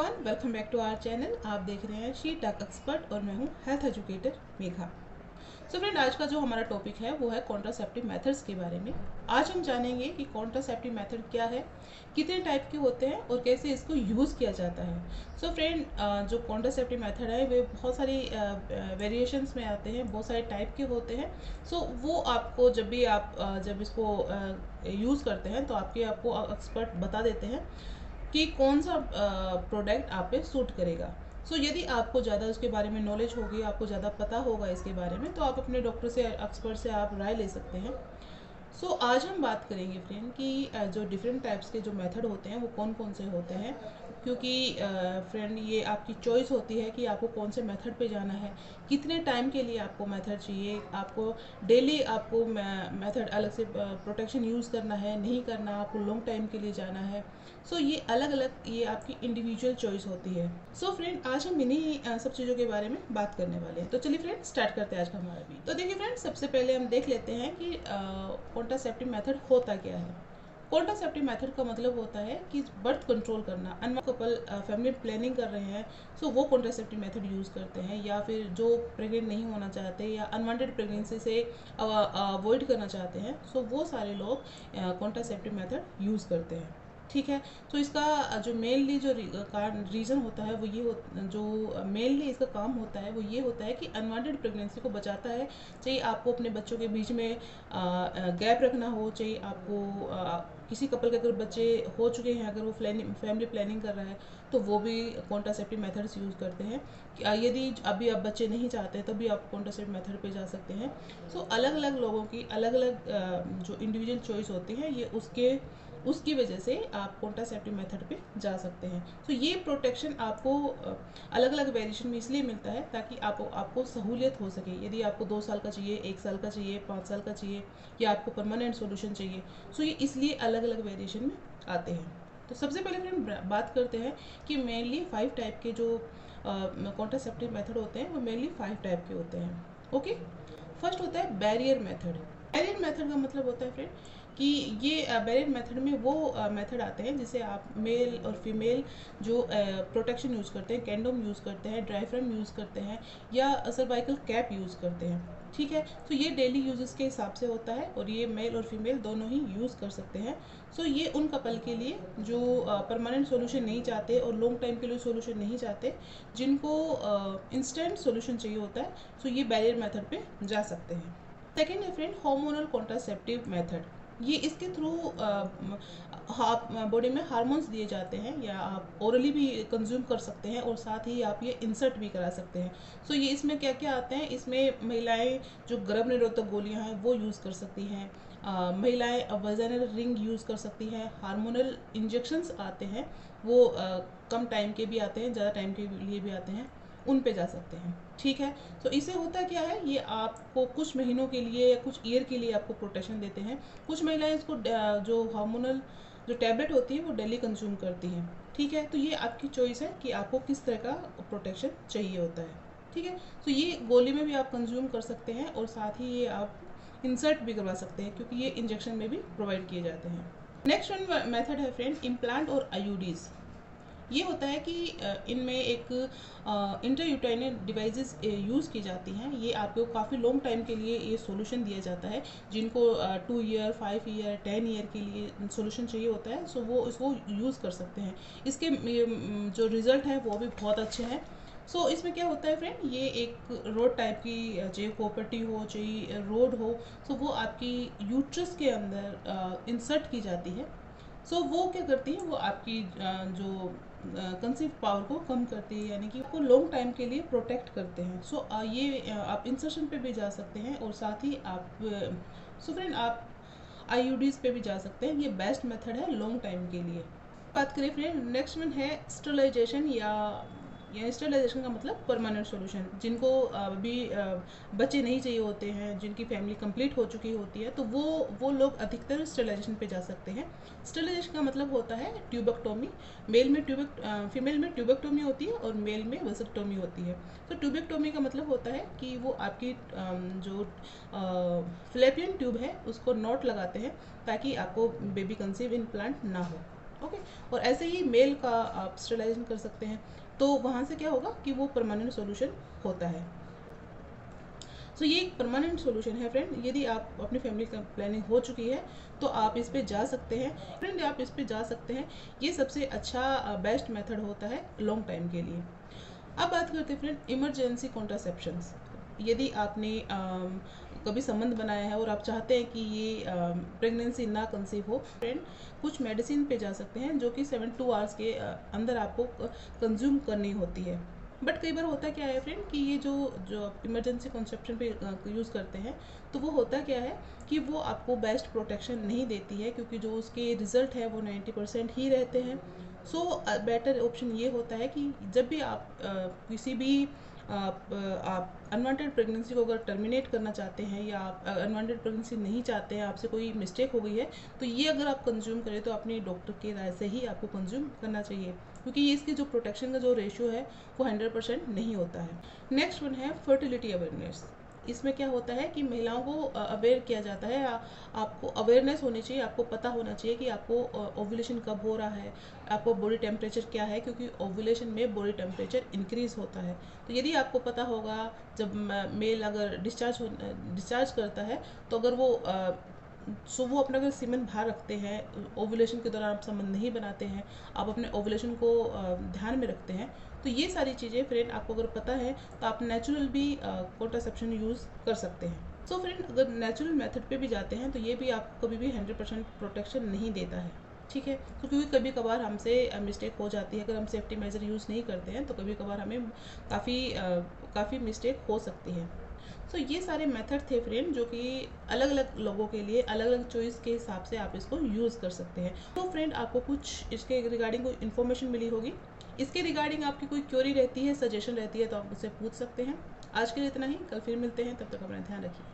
Everyone, welcome back to our channel. आप देख रहे हैं शी टॉक एक्सपर्ट और मैं हूं health educator Megha. So friend, आज का जो हमारा टॉपिक है वो है कॉन्ट्रासेप्टिव मेथड्स के बारे में। आज हम जानेंगे कि कॉन्ट्रासेप्टिव मेथड क्या है, कितने टाइप के होते हैं और कैसे इसको यूज़ किया जाता है। सो फ्रेंड, जो कॉन्ट्रासेप्टिव मेथड है वे बहुत सारी वेरिएशंस में आते हैं, बहुत सारे टाइप के होते हैं। सो वो आपको जब भी आप जब इसको यूज़ करते हैं तो आपको एक्सपर्ट बता देते हैं कि कौन सा प्रोडक्ट आप पे सूट करेगा। यदि आपको ज़्यादा उसके बारे में नॉलेज होगी, आपको ज़्यादा पता होगा इसके बारे में, तो आप अपने डॉक्टर से, एक्सपर्ट से आप राय ले सकते हैं। आज हम बात करेंगे फ्रेंड कि जो डिफरेंट टाइप्स के जो मेथड होते हैं वो कौन कौन से होते हैं, क्योंकि फ्रेंड ये आपकी चॉइस होती है कि आपको कौन से मेथड पे जाना है, कितने टाइम के लिए आपको मेथड चाहिए, आपको डेली आपको मेथड अलग से प्रोटेक्शन यूज़ करना है, नहीं करना, आपको लॉन्ग टाइम के लिए जाना है। ये अलग अलग, ये आपकी इंडिविजुअल चॉइस होती है। फ्रेंड, आज हम इन्हीं सब चीज़ों के बारे में बात करने वाले हैं। तो चलिए फ्रेंड, स्टार्ट करते हैं आज का हमारा वीडियो। तो देखिए फ्रेंड, सबसे पहले हम देख लेते हैं कि कॉन्ट्रासेप्टिव मेथड होता क्या है। कॉन्ट्रासेप्टिव मेथड का मतलब होता है कि बर्थ कंट्रोल करना। अनमैरिड कपल फैमिली प्लानिंग कर रहे हैं, वो कॉन्ट्रासेप्टिव मेथड यूज़ करते हैं, या फिर जो प्रेग्नेंट नहीं होना चाहते या अनवांटेड प्रेगनेंसी से अवॉइड करना चाहते हैं, वो सारे लोग कॉन्ट्रासेप्टिव मेथड यूज़ करते हैं। ठीक है। इसका जो मेनली जो रीज़न होता है वो जो मेनली इसका काम होता है वो ये होता है कि अनवांटेड प्रेगनेंसी को बचाता है। चाहिए आपको अपने बच्चों के बीच में गैप रखना हो, चाहिए आपको किसी कपल के अगर बच्चे हो चुके हैं, अगर वो फैमिली प्लानिंग कर रहा है, तो वो भी कॉन्ट्रासेप्टिव मेथड्स यूज़ करते हैं। यदि अभी आप बच्चे नहीं चाहते तो भी आप कॉन्ट्रासेप्टिव मेथड पे जा सकते हैं। अलग अलग लोगों की अलग अलग जो इंडिविजुअल चॉइस होती है, ये उसकी वजह से आप कॉन्ट्रासेप्टिव मेथड पे जा सकते हैं। ये प्रोटेक्शन आपको अलग अलग वेरिएशन में इसलिए मिलता है ताकि आपको सहूलियत हो सके। यदि आपको 2 साल का चाहिए, 1 साल का चाहिए, 5 साल का चाहिए, या आपको परमानेंट सॉल्यूशन चाहिए, ये इसलिए अलग अलग वेरिएशन में आते हैं। तो सबसे पहले हम बात करते हैं कि मेनली 5 टाइप के जो कॉन्ट्रासेप्टिव मेथड होते हैं वो मेनली 5 टाइप के होते हैं। ओके। फर्स्ट होता है बैरियर मेथड। बैरियर मेथड का मतलब होता है फ्रेंड कि ये बैरियर मेथड में वो मेथड आते हैं जिसे आप मेल और फीमेल जो प्रोटेक्शन यूज़ करते हैं, कैंडोम यूज़ करते हैं, ड्राइफ्राम यूज़ करते हैं, या सर्वाइकल कैप यूज़ करते हैं। ठीक है। ये डेली यूजेस के हिसाब से होता है और ये मेल और फीमेल दोनों ही यूज़ कर सकते हैं। ये उन कपल के लिए जो परमानेंट सॉल्यूशन नहीं चाहते और लॉन्ग टाइम के लिए सॉल्यूशन नहीं चाहते, जिनको इंस्टेंट सॉल्यूशन चाहिए होता है, ये बैरियर मेथड पे जा सकते हैं। सेकेंड है फ्रेंड हार्मोनल कॉन्ट्रासेप्टिव मेथड। ये इसके थ्रू बॉडी में हार्मोन्स दिए जाते हैं, या आप ओरली भी कंज्यूम कर सकते हैं और साथ ही आप ये इंसर्ट भी करा सकते हैं। ये इसमें क्या क्या आते हैं, इसमें महिलाएं जो गर्भ निरोधक गोलियां हैं वो यूज़ कर सकती हैं, महिलाएं वजाइनल रिंग यूज़ कर सकती हैं, हार्मोनल इंजेक्शंस आते हैं, वो कम टाइम के भी आते हैं, ज़्यादा टाइम के लिए भी आते हैं, उन पे जा सकते हैं। ठीक है। इससे होता क्या है, ये आपको कुछ महीनों के लिए या कुछ ईयर के लिए आपको प्रोटेक्शन देते हैं। कुछ महिलाएं इसको जो हार्मोनल जो टैबलेट होती है वो डेली कंज्यूम करती हैं। ठीक है। ये आपकी चॉइस है कि आपको किस तरह का प्रोटेक्शन चाहिए होता है। ठीक है। ये गोली में भी आप कंज्यूम कर सकते हैं और साथ ही ये आप इंसर्ट भी करवा सकते हैं, क्योंकि ये इंजेक्शन में भी प्रोवाइड किए जाते हैं। नेक्स्ट वन मेथड है फ्रेंड इम्प्लांट और आईयूडीज। ये होता है कि इनमें एक इंटरयूटाइनल डिवाइसेस यूज़ की जाती हैं। ये आपको काफ़ी लॉन्ग टाइम के लिए ये सॉल्यूशन दिया जाता है, जिनको 2 ईयर, 5 ईयर, 10 ईयर के लिए सॉल्यूशन चाहिए होता है, वो इसको यूज़ कर सकते हैं। इसके जो रिज़ल्ट हैं वो भी बहुत अच्छे हैं। इसमें क्या होता है फ्रेंड, ये एक रोड टाइप की, चाहे कॉपर्टी हो, चाहे रोड हो, वो आपकी यूट्रस के अंदर इंसर्ट की जाती है। वो क्या करती है, वो आपकी जो कंसीव पावर को कम करती है, यानी कि आपको लॉन्ग टाइम के लिए प्रोटेक्ट करते हैं। ये आप इंसर्शन पे भी जा सकते हैं और साथ ही आप फ्रेंड आप आईयूडीज पे भी जा सकते हैं। ये बेस्ट मेथड है लॉन्ग टाइम के लिए। बात करें फ्रेंड, नेक्स्ट वन है स्टरलाइजेशन, या स्टरलाइजेशन का मतलब परमानेंट सॉल्यूशन। जिनको अभी बच्चे नहीं चाहिए होते हैं, जिनकी फैमिली कंप्लीट हो चुकी होती है, तो वो लोग अधिकतर स्टरलाइजेशन पे जा सकते हैं। स्टरलाइजेशन का मतलब होता है ट्यूबेक्टोमी। फीमेल में ट्यूबेक्टोमी होती है और मेल में वसेक्टोमी होती है। ट्यूबेक्टोमी का मतलब होता है कि वो आपकी जो फ्लैपियन ट्यूब है उसको नॉट लगाते हैं ताकि आपको बेबी कंसीव इम्प्लांट ना हो। ओके। और ऐसे ही मेल का आप स्टरलाइजेशन कर सकते हैं, तो वहाँ से क्या होगा कि वो परमानेंट सॉल्यूशन होता है। सो ये एक परमानेंट सॉल्यूशन है फ्रेंड। यदि आप अपनी फैमिली का प्लानिंग हो चुकी है तो आप इस पे जा सकते हैं फ्रेंड, आप इस पे जा सकते हैं। ये सबसे अच्छा बेस्ट मेथड होता है लॉन्ग टाइम के लिए। अब बात करते हैं फ्रेंड इमरजेंसी कॉन्ट्रासेप्शंस। यदि आपने कभी संबंध बनाया है और आप चाहते हैं कि ये प्रेगनेंसी ना कंसीव हो, फ्रेंड कुछ मेडिसिन पे जा सकते हैं जो कि 72 आवर्स के अंदर आपको कंज्यूम करनी होती है। बट कई बार होता क्या है फ्रेंड कि ये जो जो इमरजेंसी कॉन्सेप्शन पे यूज़ करते हैं, तो वो होता क्या है कि वो आपको बेस्ट प्रोटेक्शन नहीं देती है, क्योंकि जो उसके रिज़ल्ट है वो 90% ही रहते हैं। सो बेटर ऑप्शन ये होता है कि जब भी आप किसी भी आप अनवांटेड प्रेगनेंसी को अगर टर्मिनेट करना चाहते हैं या आप अनवांटेड प्रेगनेंसी नहीं चाहते हैं, आपसे कोई मिस्टेक हो गई है, तो ये अगर आप कंज्यूम करें तो अपने डॉक्टर की राय से ही आपको कंज्यूम करना चाहिए, क्योंकि ये इसकी जो प्रोटेक्शन का जो रेशियो है वो 100% नहीं होता है। नेक्स्ट वन है फर्टिलिटी अवेयरनेस। इसमें क्या होता है कि महिलाओं को अवेयर किया जाता है, आपको अवेयरनेस होनी चाहिए, आपको पता होना चाहिए कि आपको ओव्यूलेशन कब हो रहा है, आपको बॉडी टेम्परेचर क्या है, क्योंकि ओव्यूलेशन में बॉडी टेम्परेचर इंक्रीज़ होता है। तो यदि आपको पता होगा जब मेल अगर डिस्चार्ज करता है, तो अगर वो सो वो अपना अगर सीमेन बाहर रखते हैं, ओव्यूलेशन के दौरान आप संबंध नहीं बनाते हैं, आप अपने ओव्यूलेशन को ध्यान में रखते हैं, तो ये सारी चीज़ें फ्रेंड आपको अगर पता है तो आप नेचुरल भी कॉन्ट्रासेप्शन यूज़ कर सकते हैं। सो फ्रेंड अगर नेचुरल मेथड पे भी जाते हैं तो ये भी आपको कभी भी 100% प्रोटेक्शन नहीं देता है, ठीक है। तो क्योंकि कभी कभार हमसे मिस्टेक हो जाती है, अगर हम सेफ्टी मेजर यूज़ नहीं करते हैं तो कभी कभार हमें काफ़ी मिस्टेक हो सकती है। सो ये सारे मेथड थे फ्रेंड, जो कि अलग अलग लोगों के लिए अलग अलग चॉइस के हिसाब से आप इसको यूज़ कर सकते हैं। तो फ्रेंड आपको कुछ इसके रिगार्डिंग कोई इन्फॉर्मेशन मिली होगी। इसके रिगार्डिंग आपकी कोई क्वेरी रहती है, सजेशन रहती है, तो आप मुझसे पूछ सकते हैं। आज के लिए इतना ही, कल फिर मिलते हैं, तब तक अपना ध्यान रखिए।